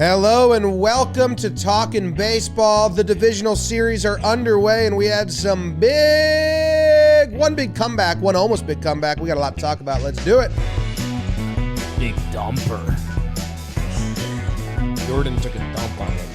Hello and welcome to Talkin Baseball. The divisional series are underway and we had one big comeback, one almost big comeback. We got a lot to talk about. Let's do it. Big dumper. Jordan took a dump on it.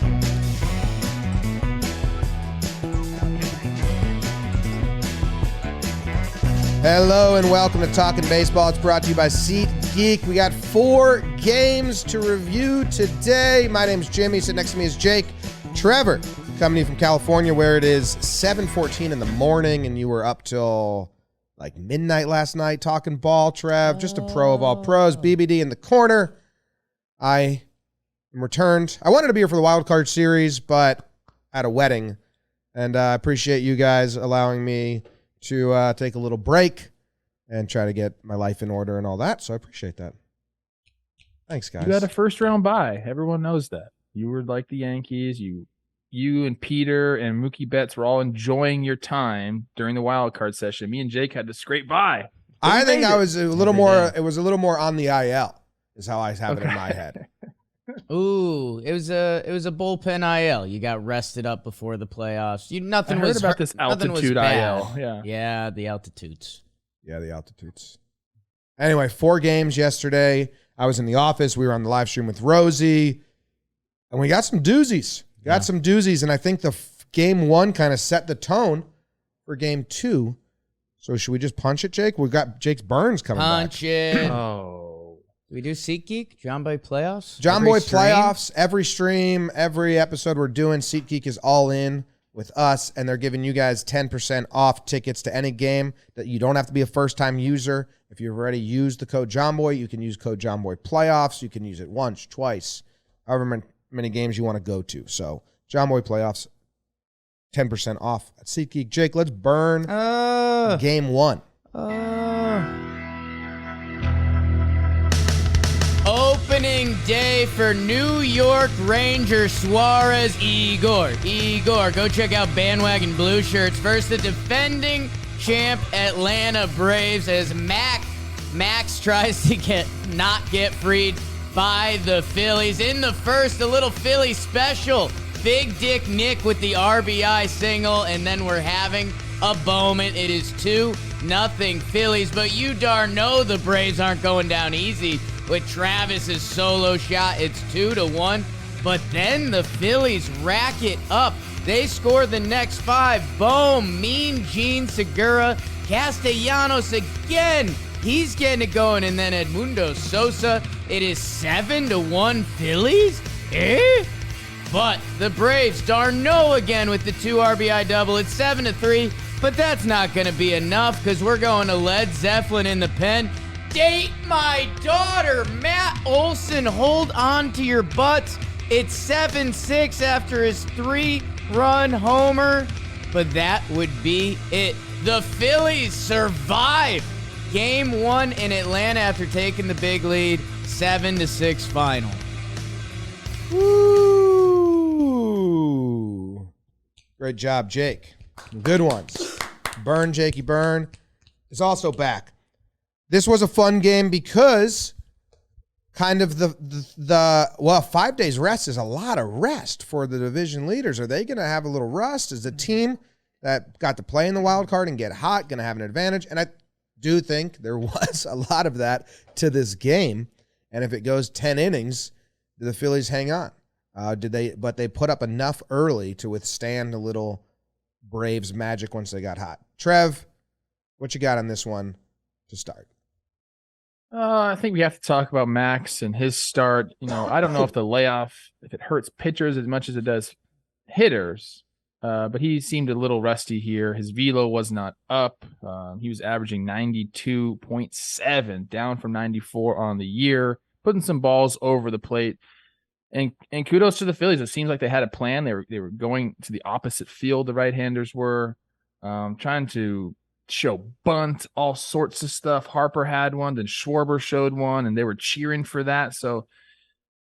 Hello and welcome to Talkin Baseball. It's brought to you by SeatGeek. We got 4 games to review today. My name's Jimmy. Sitting next to me is Jake. Trevor, coming to you from California, where it is 7:14 in the morning, and you were up till like midnight last night talking ball, Trev. Just a pro of all pros. BBD in the corner. I am returned. I wanted to be here for the wild card series, but at a wedding, and I appreciate you guys allowing me to take a little break and try to get my life in order and all that. So I appreciate that. Thanks, guys. You got a first round bye. Everyone knows that. You were like the Yankees. You and Peter and Mookie Betts were all enjoying your time during the wild card session. Me and Jake had to scrape by. I think I was a little more. It was a little more on the IL, is how I have it in my head. Ooh, it was a bullpen IL. You got rested up before the playoffs. Nothing I heard was about this altitude IL. Yeah, the altitudes. Yeah, the altitudes. Anyway, 4 games yesterday. I was in the office. We were on the live stream with Rosie, and we got some doozies. And I think the game 1 kind of set the tone for game 2. So should we just punch it, Jake? We've got Jake's Burns coming back. Punch it. Oh. We do SeatGeek, John Boy playoffs. John Boy playoffs, every stream, every episode we're doing. SeatGeek is all in with us, and they're giving you guys 10% off tickets to any game. That you don't have to be a first-time user. If you've already used the code JohnBoy, you can use code JohnBoy playoffs. You can use it once, twice, however many games you want to go to. So John Boy playoffs, 10% off at SeatGeek. Jake, let's burn game 1. Opening day for New York Ranger Suarez Igor. Go check out Bandwagon Blue Shirts versus the defending champ Atlanta Braves as Max tries to not get freed by the Phillies. In the first, a little Philly special. Big Dick Nick with the RBI single, and then we're having a Bowman. It is 2-0 Phillies, but you darn know the Braves aren't going down easy. With Travis's solo shot, it's 2-1. But then the Phillies rack it up. They score the next 5. Boom, Mean Gene Segura, Castellanos again. He's getting it going. And then Edmundo Sosa. It is 7-1 Phillies? But the Braves darn know again with the 2 RBI double. It's 7-3. But that's not going to be enough because we're going to Led Zeppelin in the pen. Date my daughter, Matt Olson. Hold on to your butts. It's 7-6 after his 3-run homer. But that would be it. The Phillies survive game 1 in Atlanta after taking the big lead. 7-6 final. Woo! Great job, Jake. Good ones. Burn, Jakey Burn is also back. This was a fun game because kind of the 5 days rest is a lot of rest for the division leaders. Are they going to have a little rust? Is the team that got to play in the wild card and get hot going to have an advantage? And I do think there was a lot of that to this game. And if it goes 10 innings, do the Phillies hang on? But they put up enough early to withstand a little Braves magic once they got hot. Trev, what you got on this one to start? I think we have to talk about Max and his start. I don't know if the layoff, if it hurts pitchers as much as it does hitters, but he seemed a little rusty here. His velo was not up. He was averaging 92.7, down from 94 on the year, putting some balls over the plate. And kudos to the Phillies. It seems like they had a plan. They were going to the opposite field. The right-handers were trying to show bunt, all sorts of stuff. Harper had one, then Schwarber showed one, and they were cheering for that. So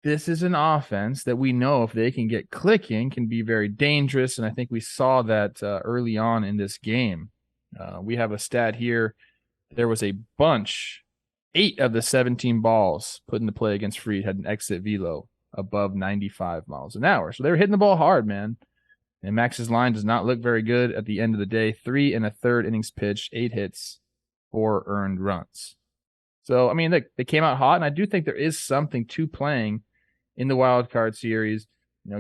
this is an offense that we know if they can get clicking can be very dangerous, and I think we saw that early on in this game. We have a stat here. There was a bunch, 8 of the 17 balls put into play against Fried had an exit velo above 95 miles an hour. So they were hitting the ball hard, man. And Max's line does not look very good at the end of the day. 3 1/3 innings pitched, 8 hits, 4 earned runs. So, I mean, they came out hot, and I do think there is something to playing in the wild card series,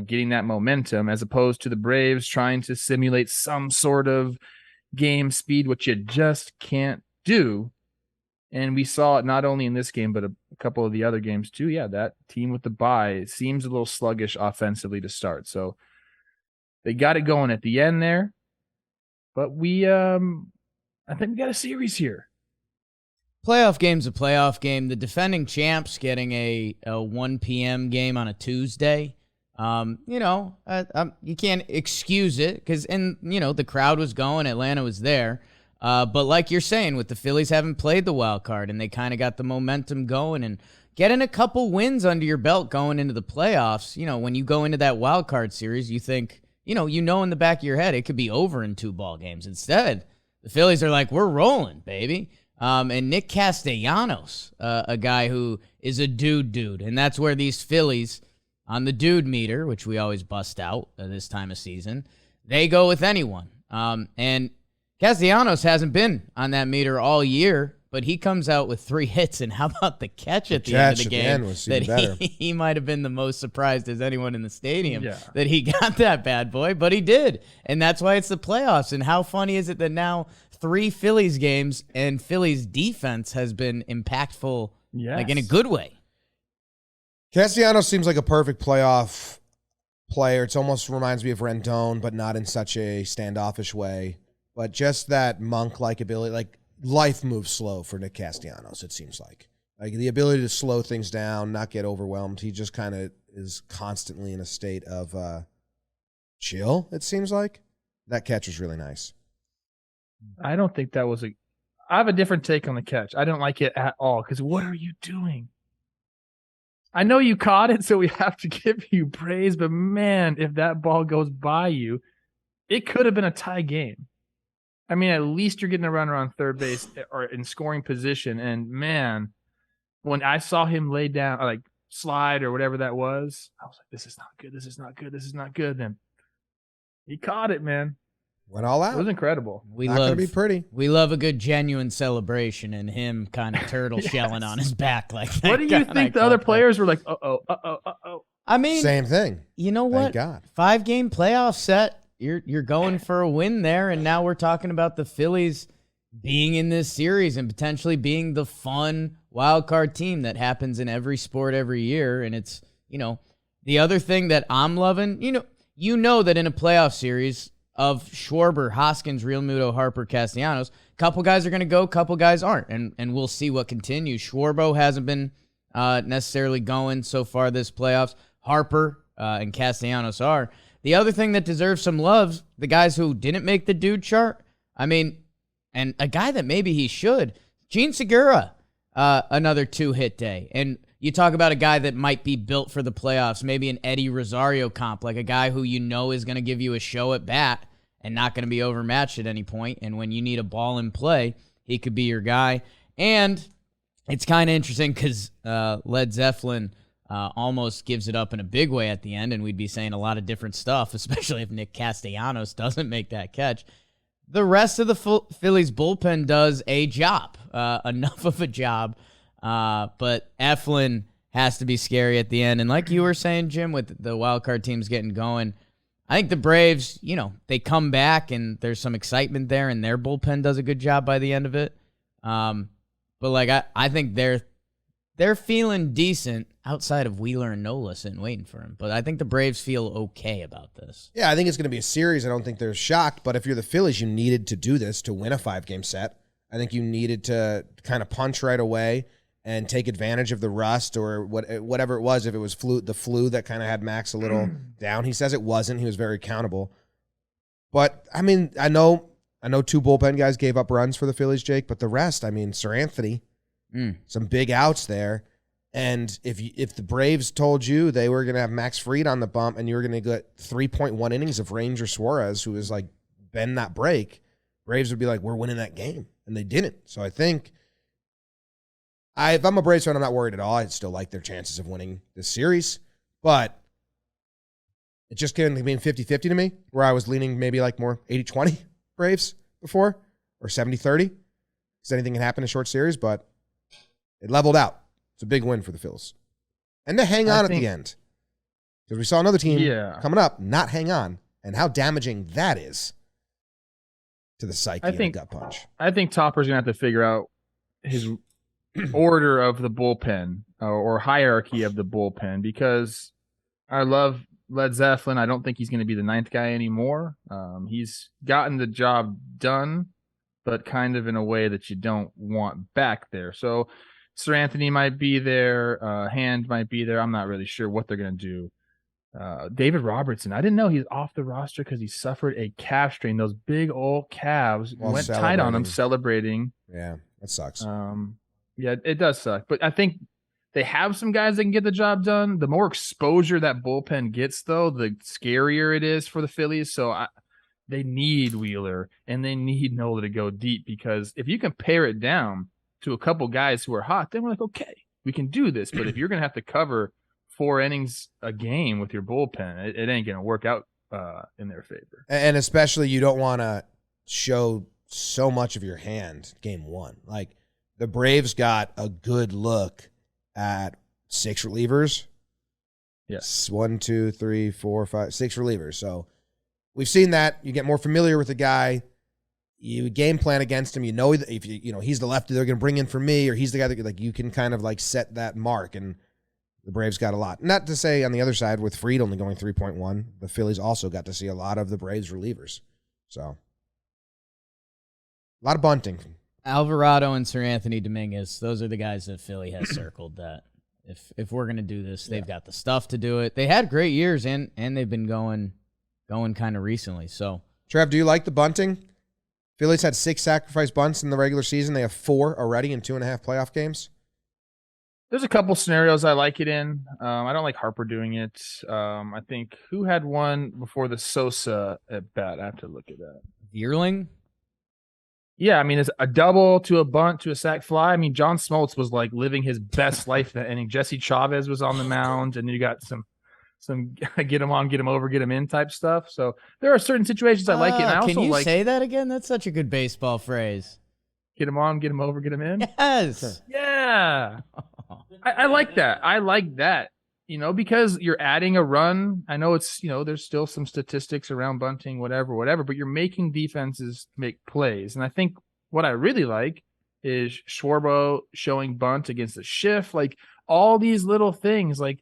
getting that momentum as opposed to the Braves trying to simulate some sort of game speed, which you just can't do. And we saw it not only in this game, but a couple of the other games too. Yeah, that team with the bye seems a little sluggish offensively to start. So they got it going at the end there. But I think we got a series here. Playoff game's a playoff game. The defending champs getting a 1 p.m. game on a Tuesday. You can't excuse it because, the crowd was going. Atlanta was there. But like you're saying, with the Phillies haven't played the wild card and they kind of got the momentum going and getting a couple wins under your belt going into the playoffs, when you go into that wild card series, you think, in the back of your head, it could be over in 2 ball games. Instead, the Phillies are like, we're rolling, baby. And Nick Castellanos, a guy who is a dude. And that's where these Phillies on the dude meter, which we always bust out this time of season, they go with anyone. And Castellanos hasn't been on that meter all year, but he comes out with 3 hits. And how about the catch at the end of the game? That he might have been the most surprised as anyone in the stadium that he got that bad boy, but he did. And that's why it's the playoffs. And how funny is it that now 3 Phillies games and Phillies defense has been impactful, like in a good way? Castellanos seems like a perfect playoff player. It almost reminds me of Rendon, but not in such a standoffish way. But just that monk-like ability, like life moves slow for Nick Castellanos, it seems like. Like the ability to slow things down, not get overwhelmed. He just kind of is constantly in a state of chill, it seems like. That catch was really nice. I don't think that was I have a different take on the catch. I don't like it at all because what are you doing? I know you caught it, so we have to give you praise, but man, if that ball goes by you, it could have been a tie game. I mean, at least you're getting a runner on third base or in scoring position. And man, when I saw him lay down, like slide or whatever that was, I was like, this is not good. This is not good. This is not good. Then he caught it, man. Went all out. It was incredible. Not going to be pretty. We love a good genuine celebration and him kind of turtle shelling on his back like that. What do you think the other players were like, uh-oh? I mean, same thing. You know what? Thank God. 5-game playoff set. You're going for a win there, and now we're talking about the Phillies being in this series and potentially being the fun wild card team that happens in every sport every year. And it's, the other thing that I'm loving, you know that in a playoff series of Schwarber, Hoskins, Realmuto, Harper, Castellanos, a couple guys are going to go, a couple guys aren't, and we'll see what continues. Schwarber hasn't been necessarily going so far this playoffs. Harper and Castellanos are. The other thing that deserves some love, the guys who didn't make the dude chart, I mean, and a guy that maybe he should, Gene Segura, another 2-hit day. And you talk about a guy that might be built for the playoffs, maybe an Eddie Rosario comp, like a guy who is going to give you a show at bat and not going to be overmatched at any point. And when you need a ball in play, he could be your guy. And it's kind of interesting because Led Zeppelin almost gives it up in a big way at the end, and we'd be saying a lot of different stuff, especially if Nick Castellanos doesn't make that catch. The rest of the Phillies bullpen does a job, enough of a job, but Eflin has to be scary at the end. And like you were saying, Jim, with the wild card teams getting going, I think the Braves, they come back and there's some excitement there, and their bullpen does a good job by the end of it. But like I think they're feeling decent outside of Wheeler and Nola sitting waiting for him. But I think the Braves feel okay about this. Yeah, I think it's going to be a series. I don't think they're shocked. But if you're the Phillies, you needed to do this to win a 5-game set. I think you needed to kind of punch right away and take advantage of the rust or whatever it was. If it was the flu that kind of had Max a little down. He says it wasn't. He was very accountable. But, I mean, I know 2 bullpen guys gave up runs for the Phillies, Jake. But the rest, I mean, Sir Anthony, some big outs there. And if the Braves told you they were going to have Max Fried on the bump and you were going to get 3.1 innings of Ranger Suarez, who is like bend that break, Braves would be like, we're winning that game. And they didn't. So I think if I'm a Braves fan, I'm not worried at all. I still like their chances of winning this series. But it just came to being 50-50 to me, where I was leaning maybe like more 80-20 Braves before, or 70-30, because anything can happen in a short series, but it leveled out. It's a big win for the Phils. And to hang on at the end. Because we saw another team coming up not hang on, and how damaging that is to the psyche of the gut punch. I think Topper's going to have to figure out his order of the bullpen or hierarchy of the bullpen, because I love Led Zeppelin. I don't think he's going to be the ninth guy anymore. He's gotten the job done, but kind of in a way that you don't want back there. So Sir Anthony might be there. Hand might be there. I'm not really sure what they're going to do. David Robertson, I didn't know he's off the roster because he suffered a calf strain. Those big old calves went tight on him celebrating. Yeah, that sucks. Yeah, it does suck. But I think they have some guys that can get the job done. The more exposure that bullpen gets, though, the scarier it is for the Phillies. So they need Wheeler and they need Nola to go deep, because if you can pare it down to a couple guys who are hot, then we're like, okay, we can do this. But if you're going to have to cover 4 innings a game with your bullpen, it ain't going to work out in their favor. And especially you don't want to show so much of your hand game 1. Like, the Braves got a good look at 6 relievers. Yes. 1, 2, 3, 4, 5, 6 relievers. So we've seen that. You get more familiar with the guy. You game plan against him. You know, if he's the lefty they're going to bring in for me, or he's the guy that, like, you can kind of like set that mark. And the Braves got a lot. Not to say on the other side, with Fried only going 3.1, the Phillies also got to see a lot of the Braves relievers. So a lot of bunting. Alvarado and Sir Anthony Dominguez, those are the guys that Philly has circled that if we're going to do this, they've got the stuff to do it. They had great years, and they've been going kind of recently. So, Trev, do you like the bunting? Phillies had 6 sacrifice bunts in the regular season. They have 4 already in 2.5 playoff games. There's a couple scenarios I like it in. I don't like Harper doing it. I think who had one before the Sosa at bat? I have to look at that. Yearling? Yeah, I mean, it's a double to a bunt to a sac fly. I mean, John Smoltz was like living his best life that inning. Jesse Chavez was on the mound, and then you got some get him on, get him over, get him in type stuff. So there are certain situations I like it. And I also can you say that again? That's such a good baseball phrase. Get him on, get him over, get him in. Yes. Yeah. I like that. I like that, because you're adding a run. I know it's, there's still some statistics around bunting, whatever, but you're making defenses make plays. And I think what I really like is Schwarbo showing bunt against the shift. Like, all these little things, like,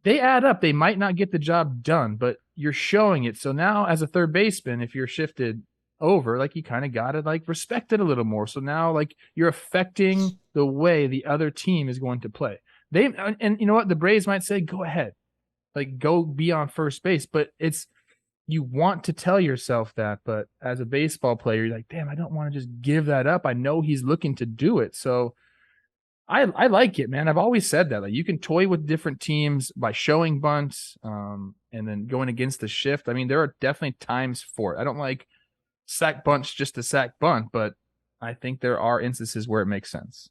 they add up. They might not get the job done, but you're showing it. So now as a third baseman, if you're shifted over, like, you kind of got to like respect it a little more. So now, like, you're affecting the way the other team is going to play. And you know what? The Braves might say, go ahead, like, go be on first base. But you want to tell yourself that. But as a baseball player, you're like, damn, I don't want to just give that up. I know he's looking to do it. So I like it, man. I've always said that. Like, you can toy with different teams by showing bunts and then going against the shift. I mean, there are definitely times for it. I don't like sack bunts just to sack bunt, but I think there are instances where it makes sense.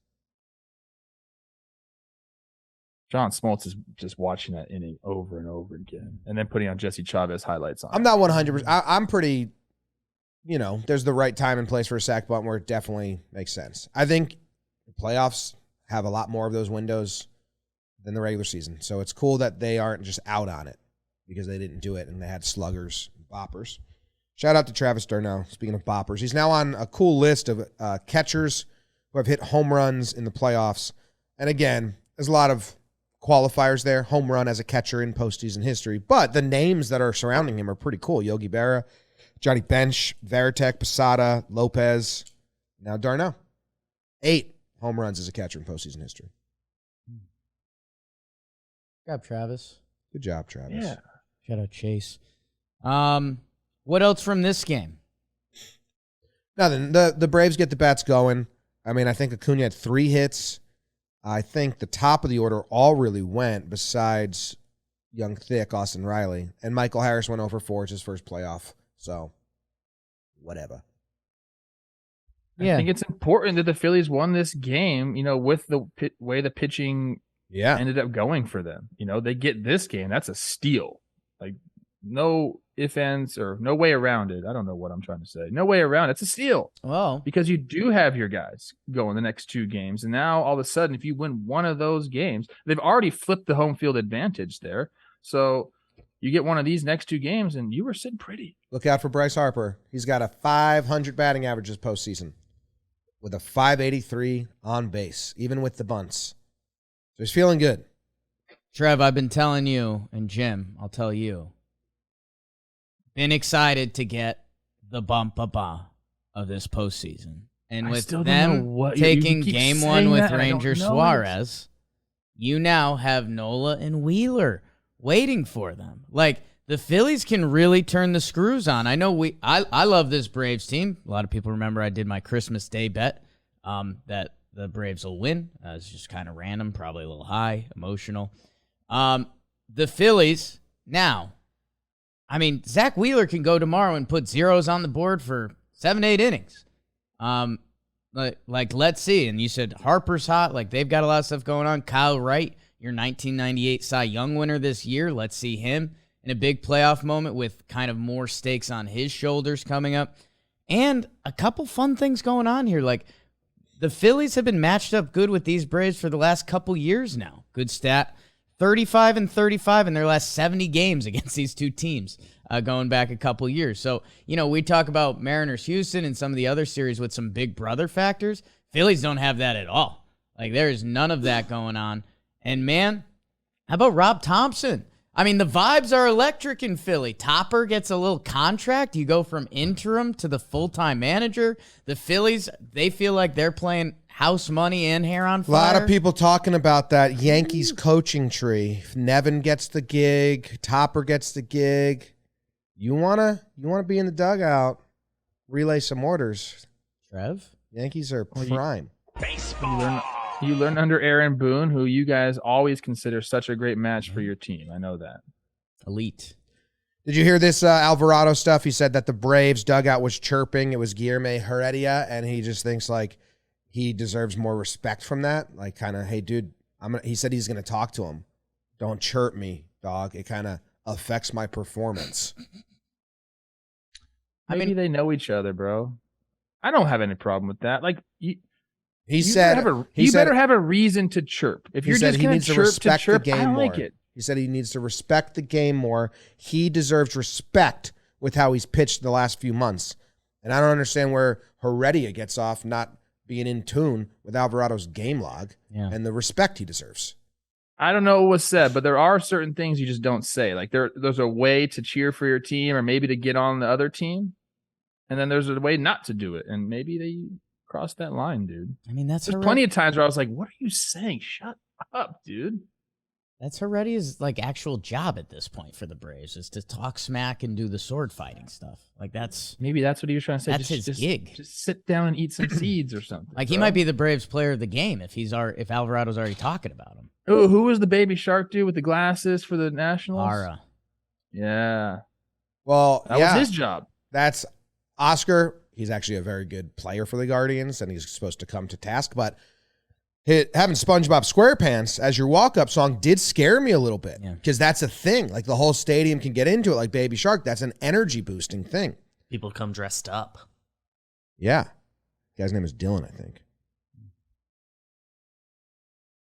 John Smoltz is just watching that inning over and over again, and then putting on Jesse Chavez highlights on I'm not 100%. I'm pretty, there's the right time and place for a sack bunt where it definitely makes sense. I think the playoffs have a lot more of those windows than the regular season. So it's cool that they aren't just out on it because they didn't do it and they had sluggers and boppers. Shout out to Travis D'Arnaud, speaking of boppers. He's now on a cool list of catchers who have hit home runs in the playoffs. And again, there's a lot of qualifiers there, home run as a catcher in postseason history. But the names that are surrounding him are pretty cool. Yogi Berra, Johnny Bench, Veritek, Posada, Lopez, now D'Arnaud. 8 home runs as a catcher in postseason history. Good job, Travis. Good job, Travis. Yeah. Shout out Chase. What else from this game? Nothing. The Braves get the bats going. I mean, I think Acuna had 3 hits. I think the top of the order all really went besides young, thick Austin Riley. And Michael Harris went over 4. It's his first playoff. So, whatever. I think it's important that the Phillies won this game, with the way the pitching Yeah. ended up going for them. You know, they get this game. That's a steal. Like, no ifs, ands, or no way around it. I don't know what I'm trying to say. No way around it. It's a steal. Well, Because you do have your guys going the next 2 games. And now all of a sudden, if you win one of those games, they've already flipped the home field advantage there. So you get one of these next 2 games and you were sitting pretty. Look out for Bryce Harper. He's got a 500 batting average this postseason with a 583 on base, even with the bunts. So he's feeling good. Trev, I've been telling you, and Jim, I'll tell you, been excited to get the bump-a-ba of this postseason. And with them taking game 1 with Ranger Suarez, you now have Nola and Wheeler waiting for them. Like, the Phillies can really turn the screws on. I know I love this Braves team. A lot of people remember I did my Christmas Day bet that the Braves will win. It's just kind of random, probably a little high, emotional. The Phillies, now, I mean, Zach Wheeler can go tomorrow and put zeros on the board for 7-8 innings. Like, let's see. And you said Harper's hot. Like, they've got a lot of stuff going on. Kyle Wright, your 1998 Cy Young winner this year. Let's see him in a big playoff moment with kind of more stakes on his shoulders coming up. And a couple fun things going on here. Like, the Phillies have been matched up good with these Braves for the last couple years now. Good stat. 35-35 in their last 70 games against these 2 teams going back a couple years. So, you know, we talk about Mariners-Houston and some of the other series with some big brother factors. Phillies don't have that at all. Like, there is none of that going on. And, man, how about Rob Thompson? I mean, the vibes are electric in Philly. Topper gets a little contract. You go from interim to the full-time manager. The Phillies, they feel like they're playing house money and hair on fire. A lot of people talking about that Yankees coaching tree. Nevin gets the gig. Topper gets the gig. You wanna be in the dugout, relay some orders. Trev? Yankees are prime. You learn under Aaron Boone, who you guys always consider such a great match for your team. I know that. Elite. Did you hear this Alvarado stuff? He said that the Braves dugout was chirping. It was Guillermo Heredia, and he just thinks like he deserves more respect from that. Like, kind of, hey, dude, he said he's going to talk to him. Don't chirp me, dog. It kind of affects my performance. Maybe they know each other, bro. I don't have any problem with that. Like, you better have a reason to chirp. If you're just going to chirp, I don't like it. He said he needs to respect the game more. He deserves respect with how he's pitched the last few months. And I don't understand where Heredia gets off not being in tune with Alvarado's game log and the respect he deserves. I don't know what was said, but there are certain things you just don't say. Like, there's a way to cheer for your team or maybe to get on the other team. And then there's a way not to do it. And maybe they crossed that line, dude. I mean, there's plenty of times where I was like, what are you saying? Shut up, dude. That's Heredia's like actual job at this point for the Braves, is to talk smack and do the sword fighting stuff. Like, maybe that's what he was trying to say. That's his gig. Just sit down and eat some seeds or something. Like, he might be the Braves player of the game if Alvarado's already talking about him. Oh, who was the baby shark dude with the glasses for the Nationals? Ara. Yeah. Well, that was his job. That's Oscar. He's actually a very good player for the Guardians, and he's supposed to come to task. But having SpongeBob SquarePants as your walk-up song did scare me a little bit, because that's a thing. Like, the whole stadium can get into it, like Baby Shark. That's an energy-boosting thing. People come dressed up. Yeah. The guy's name is Dylan, I think.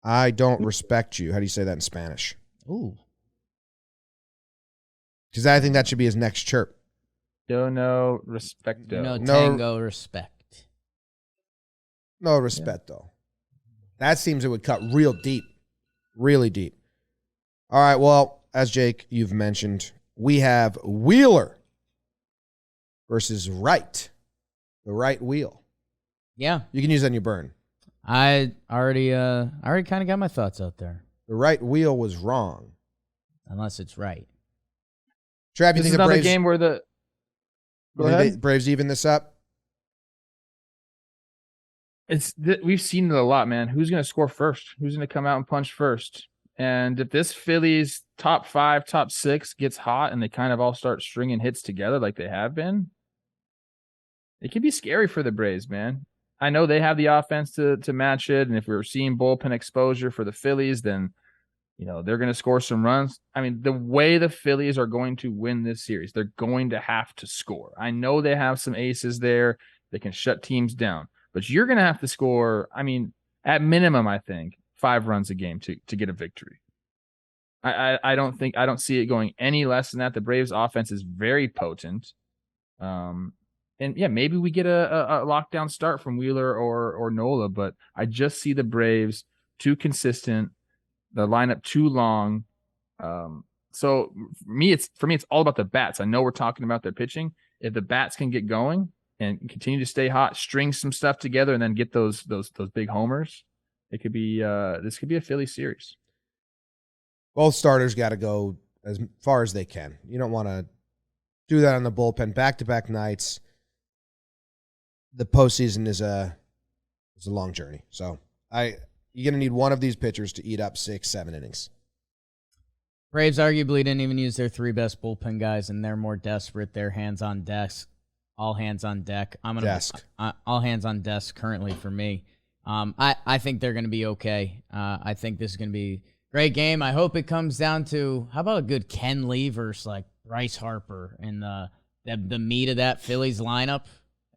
I don't respect you. How do you say that in Spanish? Ooh. Because I think that should be his next chirp. No respecto. No tango respect. No respeto. That seems it would cut real deep. Really deep. All right, well, as Jake, you've mentioned, we have Wheeler versus Wright. The right wheel. Yeah. You can use that in your burn. I already kind of got my thoughts out there. The right wheel was wrong. Unless it's right. Trav, you this think is the another Braves, game where the... Go ahead. Braves even this up? We've seen it a lot, man. Who's going to score first? Who's going to come out and punch first? And if this Phillies top 5, top 6 gets hot and they kind of all start stringing hits together like they have been, it can be scary for the Braves, man. I know they have the offense to match it, and if we're seeing bullpen exposure for the Phillies, then they're going to score some runs. I mean, the way the Phillies are going to win this series, they're going to have to score. I know they have some aces there. They can shut teams down, but you're going to have to score. I mean, at minimum, I think 5 runs a game to get a victory. I don't see it going any less than that. The Braves offense is very potent. And yeah, maybe we get a lockdown start from Wheeler or Nola, but I just see the Braves too consistent, the lineup too long. So for me, it's all about the bats. I know we're talking about their pitching. If the bats can get going and continue to stay hot, string some stuff together, and then get those big homers, it could be this could be a Philly series. Both starters got to go as far as they can. You don't want to do that on the bullpen back-to-back nights. The postseason is a long journey. So you're going to need one of these pitchers to eat up 6-7 innings. Braves arguably didn't even use their 3 best bullpen guys, and they're more desperate. They're hands on desk, all hands on deck. All hands on desk currently for me. I think they're going to be okay. I think this is going to be a great game. I hope it comes down to, how about a good Ken Lee versus like Bryce Harper and the meat of that Phillies lineup.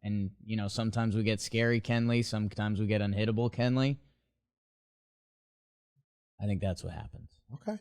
And, sometimes we get scary Ken Lee. Sometimes we get unhittable Ken Lee. I think that's what happens. Okay.